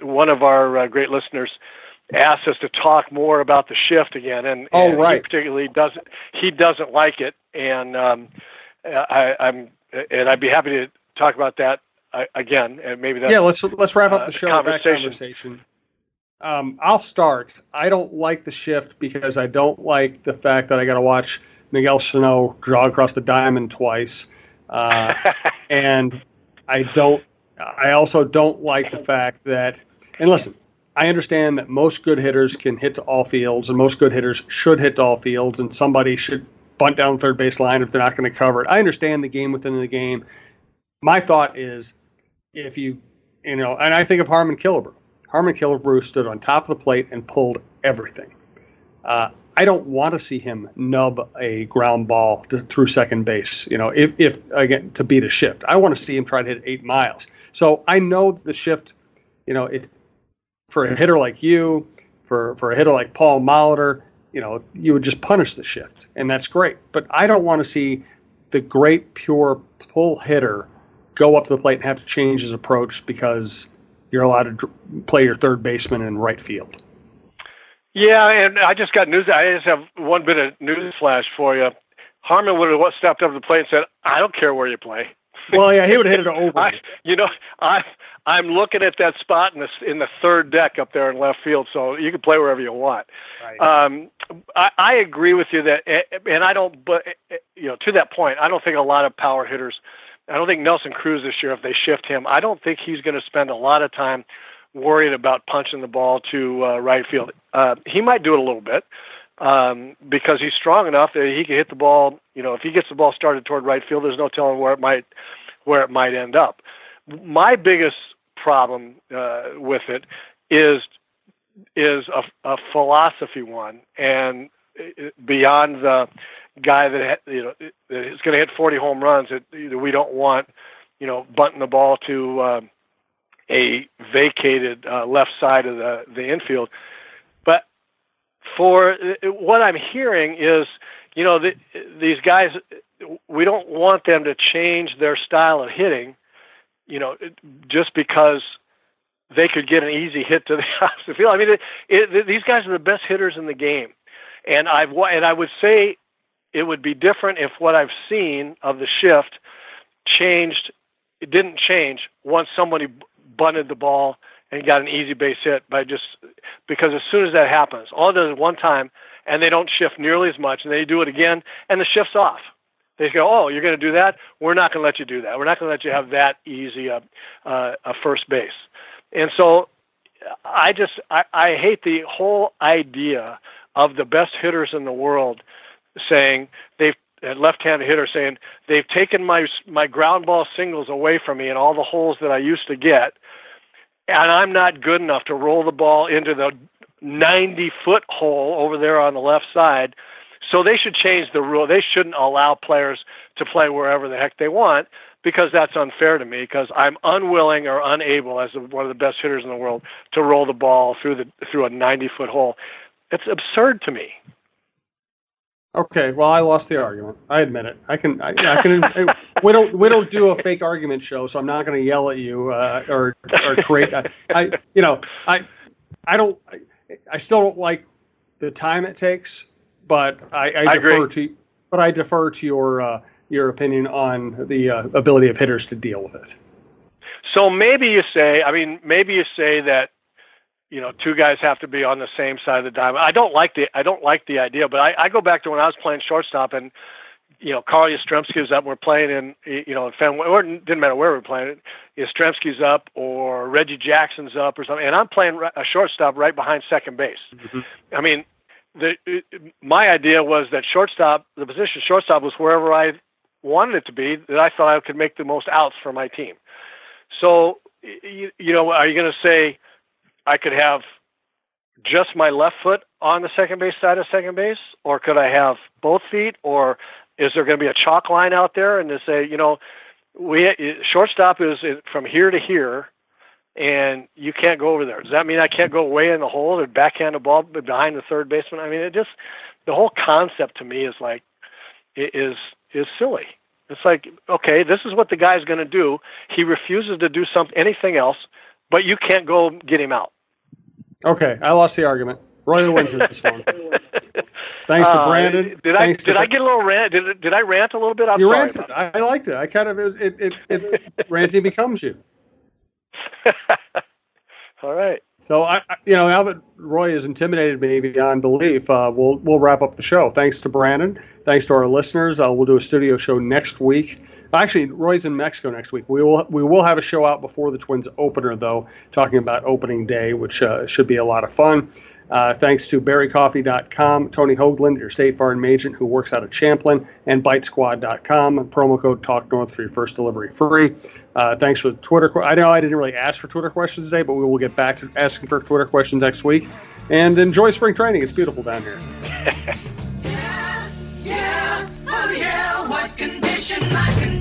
one of our great listeners asked us to talk more about the shift again, and right. He particularly doesn't like it, and I'd be happy to talk about that again, and maybe that's let's wrap up the show with that conversation. I'll start. I don't like the shift because I don't like the fact that I got to watch Miguel Sano draw across the diamond twice, and I also don't like the fact that. And listen, I understand that most good hitters can hit to all fields, and most good hitters should hit to all fields, and somebody should bunt down the third base line if they're not going to cover it. I understand the game within the game. My thought is, if and I think of Harmon Killebrew. Harmon Killebrew stood on top of the plate and pulled everything. I don't want to see him nub a ground ball through second base, if again, to beat a shift. I want to see him try to hit 8 miles. So I know the shift, it's for a hitter like you, for a hitter like Paul Molitor, you would just punish the shift, and that's great. But I don't want to see the great pure pull hitter go up to the plate and have to change his approach because you're allowed to play your third baseman in right field. Yeah, and I just got news. I just have one bit of news flash for you. Harmon would have stepped up to the plate and said, "I don't care where you play." Well, yeah, he would have hit it over. I'm looking at that spot in the third deck up there in left field, so you can play wherever you want. Right. I agree with you that, and I don't. But to that point, I don't think a lot of power hitters. I don't think Nelson Cruz this year, if they shift him, I don't think he's going to spend a lot of time worried about punching the ball to right field. He might do it a little bit because he's strong enough that he can hit the ball. If he gets the ball started toward right field, there's no telling where it might end up. My biggest problem with it is a philosophy one, and beyond the guy that is going to hit 40 home runs, we don't want bunting the ball to a vacated left side of the infield. But for what I'm hearing is, these guys, we don't want them to change their style of hitting, just because they could get an easy hit to the opposite field. I mean, these guys are the best hitters in the game, and I would say it would be different if what I've seen of the shift changed. It didn't change once somebody bunted the ball and got an easy base hit because as soon as that happens, all it does is one time, and they don't shift nearly as much, and they do it again, and the shift's off. They go, "Oh, you're going to do that? We're not going to let you do that. We're not going to let you have that easy a first base." And so I hate the whole idea of the best hitters in the world saying left-handed hitter saying they've taken my ground ball singles away from me and all the holes that I used to get, and I'm not good enough to roll the ball into the 90-foot hole over there on the left side. So they should change the rule. They shouldn't allow players to play wherever the heck they want, because that's unfair to me, because I'm unwilling or unable, as one of the best hitters in the world, to roll the ball through a 90-foot hole. It's absurd to me. Okay, well, I lost the argument. I admit it. I can. We don't do a fake argument show, so I'm not going to yell at you or create. I still don't like the time it takes, but I defer to. But I defer to your opinion on the ability of hitters to deal with it. So maybe you say that, two guys have to be on the same side of the diamond. I don't like the idea, but I go back to when I was playing shortstop, and Carl Yastrzemski's up. We're playing in Fenway, or it didn't matter where we're playing. Yastrzemski's up, or Reggie Jackson's up, or something, and I'm playing a shortstop right behind second base. Mm-hmm. I mean, my idea was that the position shortstop was wherever I wanted it to be, that I thought I could make the most outs for my team. So, are you going to say I could have just my left foot on the second base side of second base, or could I have both feet, or is there going to be a chalk line out there and to say, shortstop is from here to here, and you can't go over there? Does that mean I can't go way in the hole or backhand the ball behind the third baseman? I mean, the whole concept to me is like, is silly. It's like, okay, this is what the guy's going to do. He refuses to do anything else. but you can't go get him out. Okay, I lost the argument. Roy wins this one. Thanks to Brandon. Did I get a little rant? Did I rant a little bit? You ranted. I liked it. I kind of it ranting becomes you. All right. So I now that Roy has intimidated me beyond belief, we'll wrap up the show. Thanks to Brandon. Thanks to our listeners. We'll do a studio show next week. Actually, Roy's in Mexico next week. We will have a show out before the Twins opener, though, talking about opening day, which should be a lot of fun. Thanks to berrycoffee.com, Tony Hoagland, your State Farm agent who works out of Champlin, and bitesquad.com. Promo code TalkNorth for your first delivery free. Thanks for the Twitter. I know I didn't really ask for Twitter questions today, but we will get back to asking for Twitter questions next week. And enjoy spring training. It's beautiful down here. Yeah, oh yeah, what condition I can